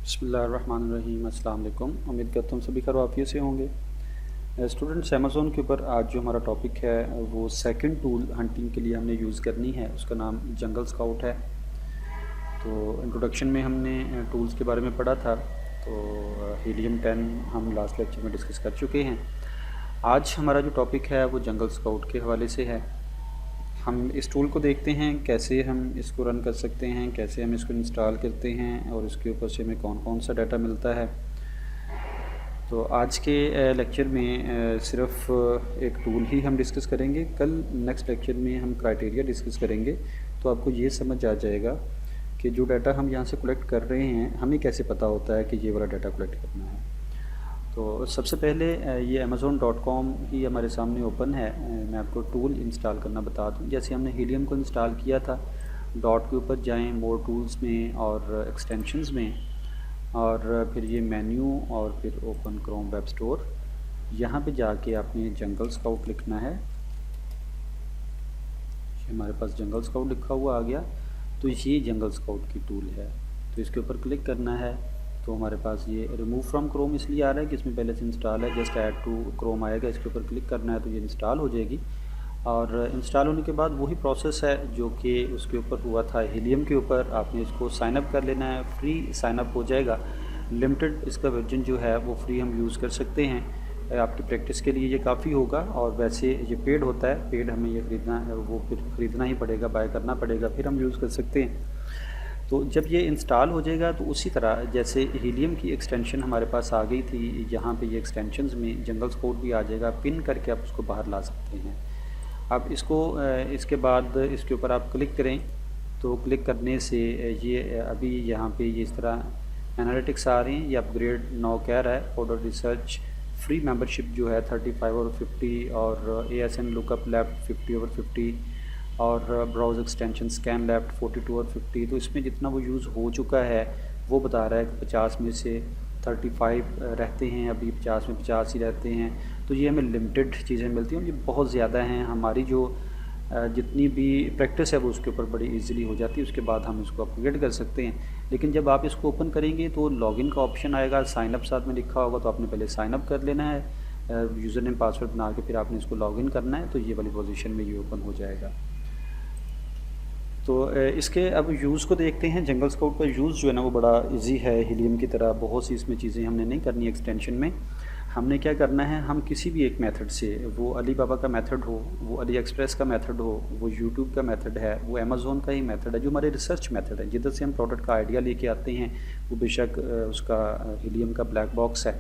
बिस्मिल्लाहिर्रहमानिर्रहीम। अस्सलाम वालेकुम। उम्मीद करता हूँ सभी खैरियत से होंगे। स्टूडेंट्स, अमेज़ोन के ऊपर आज जो हमारा टॉपिक है वो सेकंड टूल हंटिंग के लिए हमने यूज़ करनी है, उसका नाम जंगल स्काउट है। तो इंट्रोडक्शन में हमने टूल्स के बारे में पढ़ा था। तो हीलियम 10 हम लास्ट लेक्चर में डिस्कस कर चुके हैं। आज हमारा जो टॉपिक है वो जंगल स्काउट के हवाले से है। हम इस टूल को देखते हैं, कैसे हम इसको रन कर सकते हैं, कैसे हम इसको इंस्टॉल करते हैं और इसके ऊपर से हमें कौन कौन सा डाटा मिलता है। तो आज के लेक्चर में सिर्फ एक टूल ही हम डिस्कस करेंगे। कल नेक्स्ट लेक्चर में हम क्राइटेरिया डिस्कस करेंगे, तो आपको ये समझ आ जाएगा कि जो डाटा हम यहाँ से कलेक्ट कर रहे हैं हमें कैसे पता होता है कि ये वाला डाटा कलेक्ट करना है। तो सबसे पहले ये amazon.com ही हमारे सामने ओपन है। मैं आपको टूल इंस्टॉल करना बता दूं। जैसे हमने हीलियम को इंस्टॉल किया था, डॉट के ऊपर जाएं, मोर टूल्स में और एक्सटेंशंस में, और फिर ये मेन्यू और फिर ओपन क्रोम वेब स्टोर। यहाँ पे जाके आपने जंगल स्काउट लिखना है। हमारे पास जंगल स्काउट लिखा हुआ आ गया। तो ये जंगल स्काउट की टूल है, तो इसके ऊपर क्लिक करना है। तो हमारे पास ये रिमूव फ्रॉम क्रोम इसलिए आ रहा है कि इसमें पहले से इंस्टॉल है। जस्ट ऐड टू क्रोम आएगा, इसके ऊपर क्लिक करना है तो ये इंस्टॉल हो जाएगी। और इंस्टॉल होने के बाद वही प्रोसेस है जो कि उसके ऊपर हुआ था हीलियम के ऊपर। आपने इसको साइन अप कर लेना है, फ्री साइन अप हो जाएगा। लिमिटेड इसका वर्जन जो है वो फ्री हम यूज़ कर सकते हैं। आपकी प्रैक्टिस के लिए ये काफ़ी होगा। और वैसे ये पेड होता है, पेड हमें ये ख़रीदना है, वो फिर ख़रीदना ही पड़ेगा, बाय करना पड़ेगा, फिर हम यूज़ कर सकते हैं। तो जब ये इंस्टॉल हो जाएगा तो उसी तरह जैसे हीलियम की एक्सटेंशन हमारे पास आ गई थी, यहाँ पे ये एक्सटेंशंस में जंगल स्काउट भी आ जाएगा। पिन करके आप उसको बाहर ला सकते हैं। अब इसको इसके बाद इसके ऊपर आप क्लिक करें, तो क्लिक करने से ये अभी यहाँ पे ये इस तरह एनालिटिक्स आ रहे हैं। ये अपग्रेड नाउ कह रहा है। ऑर्डर रिसर्च फ्री मेंबरशिप जो है 35/50, और ASN लुकअप लेफ्ट 50/50, और ब्राउज एक्सटेंशन स्कैन लेफ्ट 42/50। तो इसमें जितना वो यूज़ हो चुका है वो बता रहा है कि 50 में से 35 रहते हैं, अभी 50 में 50 ही रहते हैं। तो ये हमें लिमिटेड चीज़ें मिलती हैं, ये बहुत ज़्यादा हैं। हमारी जो जितनी भी प्रैक्टिस है वो उसके ऊपर बड़ी इजीली हो जाती है। उसके बाद हम इसको अपग्रेड कर सकते हैं। लेकिन जब आप इसको ओपन करेंगे तो लॉगिन का ऑप्शन आएगा, साइन अप साथ में लिखा होगा, तो आपने पहले साइन अप कर लेना है, यूज़र नेम पासवर्ड बना के फिर आपने इसको लॉगिन करना है। तो ये वाली पोजीशन में ये ओपन हो जाएगा। तो इसके अब यूज़ को देखते हैं। जंगल स्काउट का यूज़ जो है ना वो बड़ा इजी है। हीलियम की तरह बहुत सी इसमें चीज़ें हमने नहीं करनी एक्सटेंशन में। हमने क्या करना है, हम किसी भी एक मेथड से, वो अली बाबा का मेथड हो, वो अली एक्सप्रेस का मेथड हो, वो यूट्यूब का मेथड है, वो अमेज़ोन का ही मेथड है, जो हमारे रिसर्च मेथड है, जिधर से हम प्रोडक्ट का आइडिया लेके आते हैं, वो बेशक उसका हीलियम का ब्लैक बॉक्स है।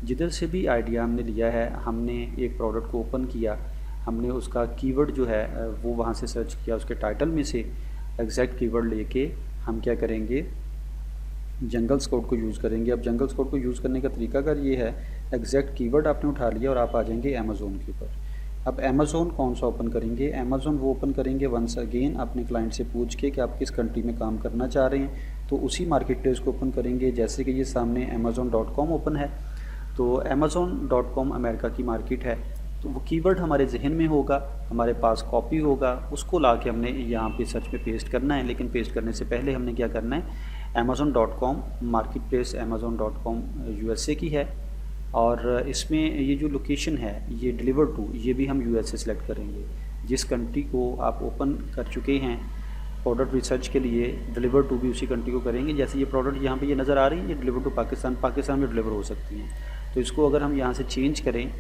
जिधर से भी आइडिया हमने लिया है, हमने एक प्रोडक्ट को ओपन किया, हमने उसका कीवर्ड जो है वो वहाँ से सर्च किया, उसके टाइटल में से एग्जैक्ट कीवर्ड लेके हम क्या करेंगे, जंगल स्काउट को यूज़ करेंगे। अब जंगल स्काउट को यूज़ करने का तरीकाकार ये है, एग्जैक्ट कीवर्ड आपने उठा लिया और आप आ जाएंगे अमेज़ोन के ऊपर। अब अमेज़ोन कौन सा ओपन करेंगे, अमेज़ोन वो ओपन करेंगे वंस अगेन अपने क्लाइंट से पूछ के कि आप किस कंट्री में काम करना चाह रहे हैं। तो उसी मार्केट प्लेस को ओपन करेंगे। जैसे कि ये सामने amazon.com ओपन है, तो amazon.com अमेरिका की मार्केट है। तो वो कीवर्ड हमारे जहन में होगा, हमारे पास कॉपी होगा, उसको ला के हमने यहाँ पे सर्च में पेस्ट करना है। लेकिन पेस्ट करने से पहले हमने क्या करना है, amazon.com market place amazon.com USA की है, और इसमें ये जो लोकेशन है ये डिलीवर टू, ये भी हम USA सेलेक्ट करेंगे। जिस कंट्री को आप ओपन कर चुके हैं प्रोडक्ट रिसर्च के लिए, डिलीवर टू भी उसी कंट्री को करेंगे। जैसे ये प्रोडक्ट यहाँ पे ये नज़र आ रही है, ये डिलीवर टू पाकिस्तान, पाकिस्तान में डिलीवर हो सकती हैं। तो इसको अगर हम यहाँ से चेंज करें,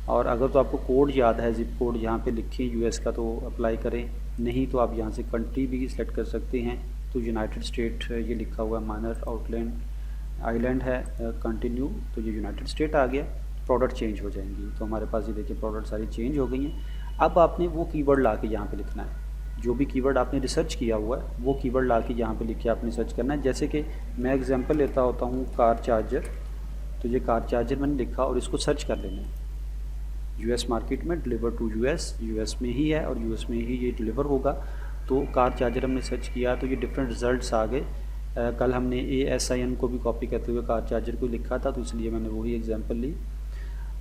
और अगर तो आपको कोड याद है, जिप कोड यहाँ पे लिखें US का, तो अप्लाई करें। नहीं तो आप यहाँ से कंट्री भी सेलेक्ट कर सकते हैं। तो यूनाइटेड स्टेट ये लिखा हुआ माइनर आउटलैंड आइलैंड है, कंटिन्यू, तो ये यूनाइटेड स्टेट आ गया। प्रोडक्ट चेंज हो जाएंगी। तो हमारे पास ये देखिए प्रोडक्ट सारी चेंज हो गई हैं। अब आपने वो कीवर्ड ला के यहाँ पे लिखना है, जो भी कीवर्ड आपने रिसर्च किया हुआ है वो कीवर्ड ला के यहाँ पे लिख के आपने सर्च करना है। जैसे कि मैं एग्जांपल लेता होता हूँ कार चार्जर, तो ये कार चार्जर मैंने लिखा और इसको सर्च कर लेना है। US मार्केट में डिलीवर टू US में ही है और US में ही ये डिलीवर होगा। तो कार चार्जर हमने सर्च किया तो ये डिफरेंट रिजल्ट्स आ गए। कल हमने ASIN को भी कॉपी करते हुए कार चार्जर को लिखा था, तो इसलिए मैंने वही एग्जांपल ली।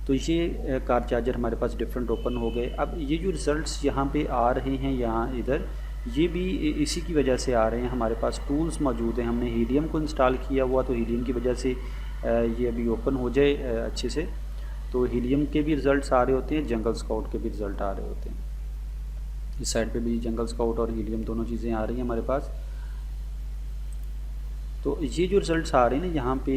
तो ये कार चार्जर हमारे पास डिफरेंट ओपन हो गए। अब ये जो रिज़ल्ट्स यहाँ पे आ रहे हैं, यहाँ इधर ये भी इसी की वजह से आ रहे हैं। हमारे पास टूल्स मौजूद हैं, हमने हीलियम को इंस्टॉल किया हुआ, तो हीलियम की वजह से ये अभी ओपन हो जाए अच्छे से, तो हीलियम के भी रिज़ल्ट्स आ रहे होते हैं, जंगल स्काउट के भी रिज़ल्ट आ रहे होते हैं। इस साइड पे भी जंगल स्काउट और हीलियम दोनों चीज़ें आ रही हैं हमारे पास। तो ये जो रिज़ल्ट्स आ रहे हैं ना यहाँ पे,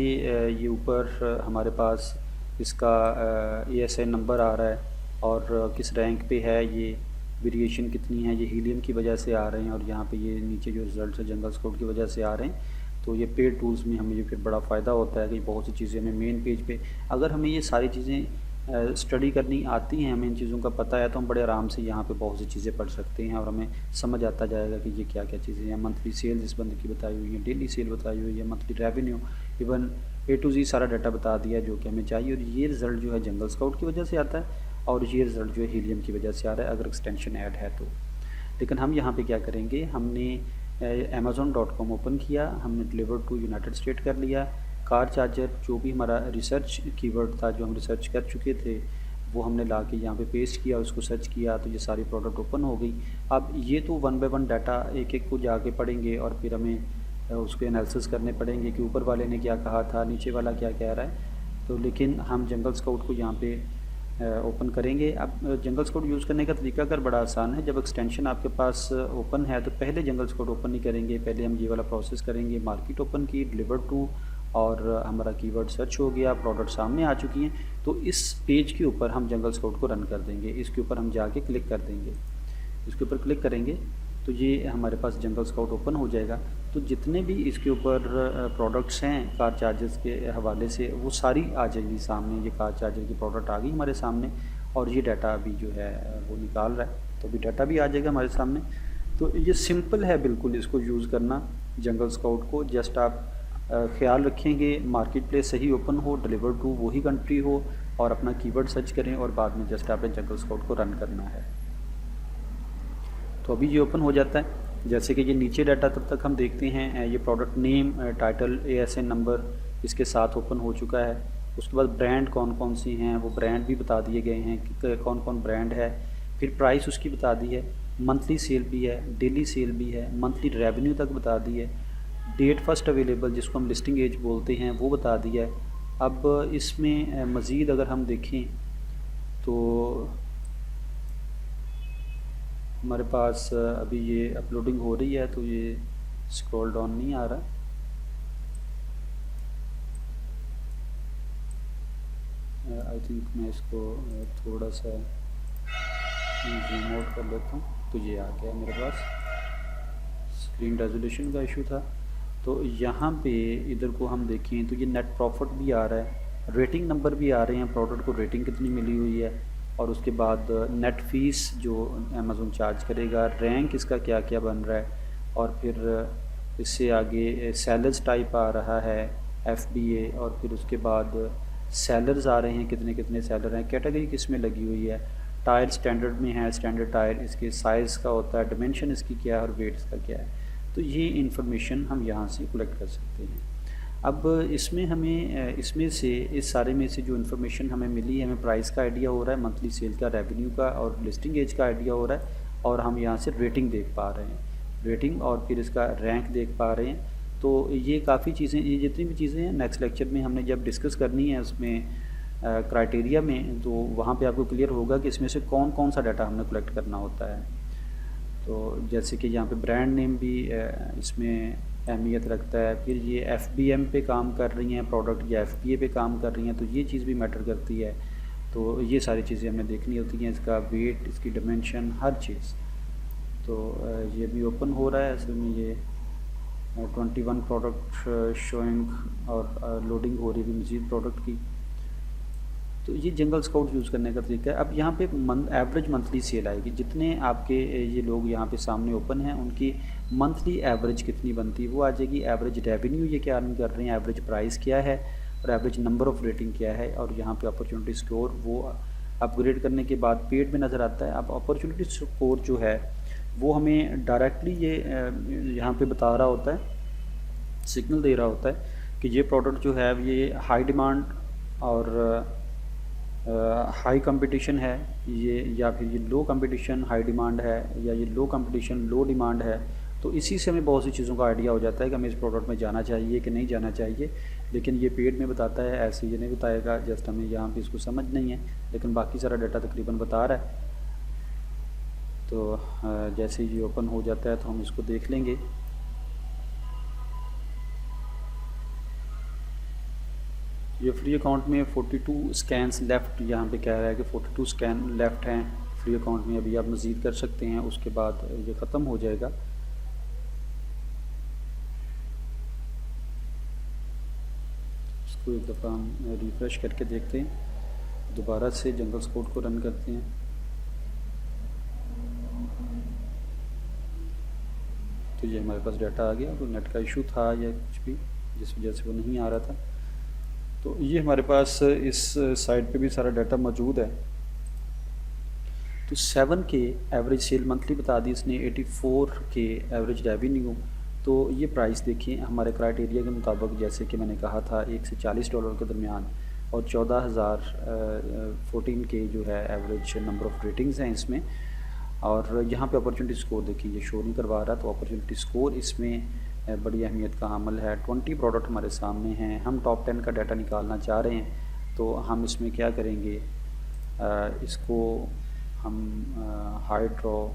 ये ऊपर हमारे पास इसका ASI नंबर आ रहा है और किस रैंक पे है, ये वेरिएशन कितनी है, ये हीलियम की वजह से आ रहे हैं। और यहाँ पे ये नीचे जो रिज़ल्ट्स है जंगल स्काउट की वजह से आ रहे हैं। तो ये पेड टूल्स में हमें ये फिर बड़ा फ़ायदा होता है कि बहुत सी चीज़ें हमें मेन पेज पे, अगर हमें ये सारी चीज़ें स्टडी करनी आती हैं, हमें इन चीज़ों का पता है, तो हम बड़े आराम से यहाँ पे बहुत सी चीज़ें पढ़ सकते हैं और हमें समझ आता जाएगा कि ये क्या क्या चीज़ें हैं। मंथली सेल्स इस बंदे की बताई हुई है, डेली सेल बताई हुई है, monthly revenue, even A to Z सारा डाटा बता दिया है जो कि हमें चाहिए। और ये रिज़ल्ट जो है जंगल स्काउट की वजह से आता है और ये रिज़ल्ट जो है हीलियम की वजह से आ रहा है अगर एक्सटेंशन ऐड है तो। लेकिन हम यहाँ पे क्या करेंगे, हमने Amazon.com ओपन किया, हमने डिलीवर टू यूनाइटेड स्टेट कर लिया। कार चार्जर जो भी हमारा रिसर्च कीवर्ड था, जो हम रिसर्च कर चुके थे, वो हमने ला के यहाँ पे पेस्ट किया, उसको सर्च किया, तो ये सारी प्रोडक्ट ओपन हो गई। अब ये तो 1 बाय 1 डाटा एक एक को जाके पढ़ेंगे और फिर हमें उसके एनालिसिस करने पड़ेंगे कि ऊपर वाले ने क्या कहा था, नीचे वाला क्या कह रहा है। तो लेकिन हम जंगल स्काउट को यहाँ पे ओपन करेंगे। अब जंगल स्काउट यूज़ करने का तरीका कर बड़ा आसान है। जब एक्सटेंशन आपके पास ओपन है तो पहले जंगल स्काउट ओपन नहीं करेंगे, पहले हम ये वाला प्रोसेस करेंगे। मार्केट ओपन की, डिलीवर टू, और हमारा कीवर्ड सर्च हो गया, प्रोडक्ट सामने आ चुकी हैं। तो इस पेज के ऊपर हम जंगल स्काउट को रन कर देंगे, इसके ऊपर हम जाके क्लिक कर देंगे। इसके ऊपर क्लिक करेंगे तो ये हमारे पास जंगल स्काउट ओपन हो जाएगा। तो जितने भी इसके ऊपर प्रोडक्ट्स हैं कार चार्जर्स के हवाले से, वो सारी आ जाएगी सामने। ये कार चार्जर की प्रोडक्ट आ गई हमारे सामने और ये डाटा अभी जो है वो निकाल रहा है, तो अभी डाटा भी आ जाएगा हमारे सामने। तो ये सिंपल है बिल्कुल इसको यूज़ करना जंगल स्काउट को। जस्ट आप ख्याल रखेंगे मार्केट प्लेस सही ओपन हो, डिलीवर टू वही कंट्री हो, और अपना कीवर्ड सर्च करें और बाद में जस्ट आपने जंगल स्काउट को रन करना है। तो अभी ये ओपन हो जाता है। जैसे कि ये नीचे डाटा तब तक हम देखते हैं, ये product name, title, ASN number इसके साथ ओपन हो चुका है। उसके बाद ब्रांड कौन कौन सी हैं वो ब्रांड भी बता दिए गए हैं कि कौन कौन ब्रांड है। फिर प्राइस उसकी बता दी है, मंथली सेल भी है, डेली सेल भी है, मंथली रेवेन्यू तक बता दी है, डेट फर्स्ट अवेलेबल जिसको हम लिस्टिंग एज बोलते हैं वो बता दिया है। अब इसमें मज़ीद अगर हम देखें तो हमारे पास अभी ये अपलोडिंग हो रही है, तो ये स्क्रॉल डाउन नहीं आ रहा। आई थिंक मैं इसको थोड़ा सा जूम आउट कर लेता हूँ। तो ये आ गया मेरे पास, स्क्रीन रेजोल्यूशन का इशू था। तो यहाँ पे इधर को हम देखें तो ये नेट प्रॉफिट भी आ रहा है, रेटिंग नंबर भी आ रहे हैं, प्रोडक्ट को रेटिंग कितनी मिली हुई है, और उसके बाद नेट फ़ीस जो अमेज़न चार्ज करेगा, रैंक इसका क्या क्या बन रहा है, और फिर इससे आगे सेलर्स टाइप आ रहा है, FBA, और फिर उसके बाद सेलर्स आ रहे हैं, कितने कितने सेलर हैं, कैटेगरी किस में लगी हुई है, टायर स्टैंडर्ड में है, स्टैंडर्ड टायर इसके साइज़ का होता है, डिमेंशन इसकी क्या है और वेट इसका क्या है। तो ये इन्फॉर्मेशन हम यहाँ से कलेक्ट कर सकते हैं। अब इसमें हमें इसमें से इस सारे में से जो इन्फॉर्मेशन हमें मिली है, हमें प्राइस का आइडिया हो रहा है, मंथली सेल का, रेवेन्यू का और लिस्टिंग एज का आइडिया हो रहा है, और हम यहाँ से रेटिंग देख पा रहे हैं, रेटिंग, और फिर इसका रैंक देख पा रहे हैं। तो ये काफ़ी चीज़ें, ये जितनी भी चीज़ें हैं नेक्स्ट लेक्चर में हमने जब डिस्कस करनी है उसमें क्राइटेरिया में, तो वहाँ पे आपको क्लियर होगा कि इसमें से कौन कौन सा डाटा हमने कलेक्ट करना होता है। तो जैसे कि यहाँ पे ब्रांड नेम भी इसमें अहमियत रखता है। फिर ये FBM पे काम कर रही हैं प्रोडक्ट या FBA पे काम कर रही हैं, तो ये चीज़ भी मैटर करती है। तो ये सारी चीज़ें हमें देखनी होती हैं, इसका वेट, इसकी डिमेंशन, हर चीज़। तो ये भी ओपन हो रहा है, असल में ये 21 प्रोडक्ट शोइंग और लोडिंग हो रही है मज़ीद प्रोडक्ट की। तो ये जंगल स्काउट यूज़ करने का तरीका है। अब यहाँ पे एवरेज मंथली सेल आएगी, जितने आपके ये लोग यहाँ पे सामने ओपन हैं उनकी मंथली एवरेज कितनी बनती है वो आ जाएगी। एवरेज रेवेन्यू ये क्या अर्न कर रहे हैं, एवरेज प्राइस क्या है, और एवरेज नंबर ऑफ़ रेटिंग क्या है, और यहाँ पे अपॉर्चुनिटी स्कोर वो अपग्रेड करने के बाद पेड में नज़र आता है। अब अपॉर्चुनिटी स्कोर जो है वो हमें डायरेक्टली ये यहाँ पे बता रहा होता है, सिग्नल दे रहा होता है कि ये प्रोडक्ट जो है ये हाई डिमांड और हाई कंपटीशन है ये, या फिर ये लो कंपटीशन हाई डिमांड है, या ये लो कंपटीशन लो डिमांड है। तो इसी से हमें बहुत सी चीज़ों का आइडिया हो जाता है कि हमें इस प्रोडक्ट में जाना चाहिए कि नहीं जाना चाहिए। लेकिन ये पेड में बताता है, ऐसे ये नहीं बताएगा, जस्ट हमें यहाँ पे इसको समझ नहीं है, लेकिन बाकी सारा डाटा तकरीबन बता रहा है। तो जैसे ये ओपन हो जाता है तो हम इसको देख लेंगे। ये फ्री अकाउंट में 42 स्कैन्स लेफ़्ट यहाँ पे कह रहा है कि 42 स्कैन लेफ़्ट हैं फ्री अकाउंट में, अभी आप मज़ीद कर सकते हैं, उसके बाद ये ख़त्म हो जाएगा। इसको एक दफ़ा हम रिफ़्रेश करके देखते हैं, दोबारा से जंगल स्काउट को रन करते हैं। तो ये हमारे पास डाटा आ गया, कोई नेट का इशू था या कुछ भी जिस वजह से वो नहीं आ रहा था। तो ये हमारे पास इस साइट पे भी सारा डाटा मौजूद है। तो 7 के एवरेज सेल मंथली बता दी इसने, 84 के एवरेज रेवेन्यू। तो ये प्राइस देखिए हमारे क्राइटेरिया के मुताबिक, जैसे कि मैंने कहा था $1 से $40 के दरमियान, और 14,014 के जो है एवरेज नंबर ऑफ़ रेटिंग्स हैं इसमें। और यहाँ पे अपॉर्चुनिटी स्कोर देखिए ये शो नहीं करवा रहा, तो अपॉर्चुनिटी स्कोर इसमें बड़ी अहमियत का अमल है। 20 प्रोडक्ट हमारे सामने हैं, हम टॉप 10 का डाटा निकालना चाह रहे हैं। तो हम इसमें क्या करेंगे, इसको हम हाइड ड्रॉ,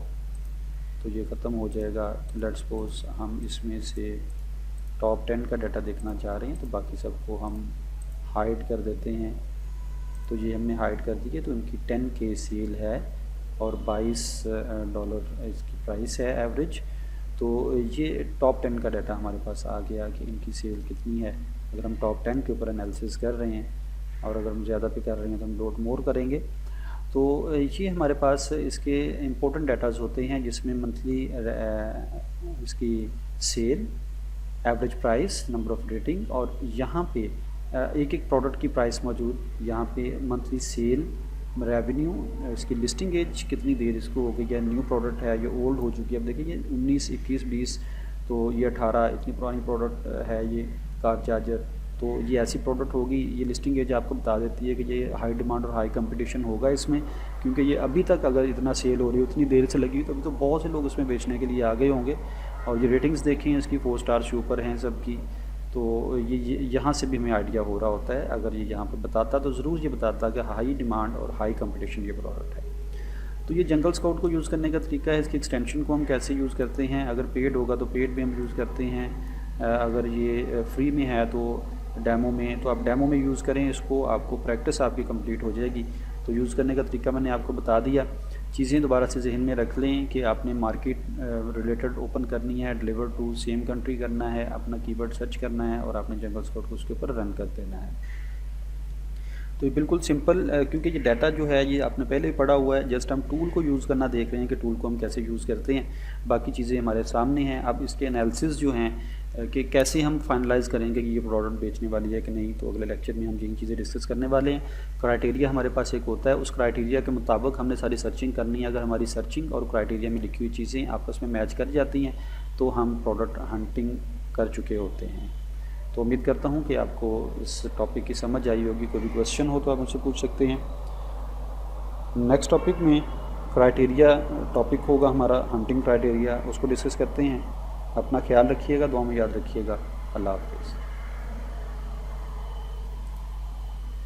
तो ये ख़त्म हो जाएगा। तो लेट्स सपोज हम इसमें से टॉप 10 का डाटा देखना चाह रहे हैं, तो बाकी सबको हम हाइड कर देते हैं। तो ये हमने हाइड कर दिए। तो इनकी 10 के सेल है और $22 इसकी प्राइस है एवरेज। तो ये टॉप 10 का डाटा हमारे पास आ गया कि इनकी सेल कितनी है। अगर हम टॉप 10 के ऊपर एनालिसिस कर रहे हैं और अगर हम ज़्यादा पे कर रहे हैं तो हम लोड मोर करेंगे। तो ये हमारे पास इसके इम्पोर्टेंट डाटाज होते हैं, जिसमें मंथली इसकी sale, average price, number of rating, और यहाँ पे एक एक प्रोडक्ट की प्राइस मौजूद, यहाँ पे मंथली सेल, रेवेन्यू, इसकी लिस्टिंग एज कितनी देर इसको हो गई है, न्यू प्रोडक्ट है, ये ओल्ड हो चुकी है। अब देखिए ये 19, 21, 20, तो ये 18 इतनी पुरानी प्रोडक्ट है ये कार चार्जर। तो ये ऐसी प्रोडक्ट होगी, ये लिस्टिंग एज आपको बता देती है कि ये हाई डिमांड और हाई कंपटीशन होगा इसमें, क्योंकि ये अभी तक अगर इतना सेल हो रही है, उतनी देर से लगी हुई, तो अभी तो बहुत से लोग इसमें बेचने के लिए आ गए होंगे। और ये रेटिंग्स देखें इसकी 4 स्टार से ऊपर हैं सबकी। तो ये यहाँ से भी हमें आइडिया हो रहा होता है, अगर ये यहाँ पे बताता तो ज़रूर ये बताता कि हाई डिमांड और हाई कंपटीशन ये प्रोडक्ट है। तो ये जंगल स्काउट को यूज़ करने का तरीका है। इसकी एक्सटेंशन को हम कैसे यूज़ करते हैं, अगर पेड होगा तो पेड में हम यूज़ करते हैं, अगर ये फ्री में है तो डेमो में, तो आप डेमो में यूज़ करें इसको, आपको प्रैक्टिस आपकी कंप्लीट हो जाएगी। तो यूज़ करने का तरीका मैंने आपको बता दिया। चीज़ें दोबारा से जहन में रख लें कि आपने मार्केट रिलेटेड ओपन करनी है, डिलीवर टू सेम कंट्री करना है, अपना कीवर्ड सर्च करना है और आपने जंगल स्काउट को उसके ऊपर रन कर देना है। तो ये बिल्कुल सिंपल, क्योंकि ये डाटा जो है ये आपने पहले ही पढ़ा हुआ है, जस्ट हम टूल को यूज़ करना देख रहे हैं कि टूल को हम कैसे यूज़ करते हैं। बाकी चीज़ें हमारे सामने हैं। अब इसके एनालिसिस जो हैं कि कैसे हम फाइनलाइज़ करेंगे कि ये प्रोडक्ट बेचने वाली है कि नहीं, तो अगले लेक्चर में हम यही चीज़ें डिस्कस करने वाले हैं। क्राइटेरिया हमारे पास एक होता है, उस क्राइटेरिया के मुताबिक हमने सारी सर्चिंग करनी है। अगर हमारी सर्चिंग और क्राइटेरिया में लिखी हुई चीज़ें आपस में मैच कर जाती हैं तो हम प्रोडक्ट हंटिंग कर चुके होते हैं। तो उम्मीद करता हूँ कि आपको इस टॉपिक की समझ आई होगी। कोई भी क्वेश्चन हो तो आप मुझसे पूछ सकते हैं। नेक्स्ट टॉपिक में क्राइटेरिया टॉपिक होगा हमारा, हंटिंग क्राइटेरिया, उसको डिस्कस करते हैं। अपना ख्याल रखिएगा, दुआ में याद रखिएगा। अल्लाह हाफ़िज़।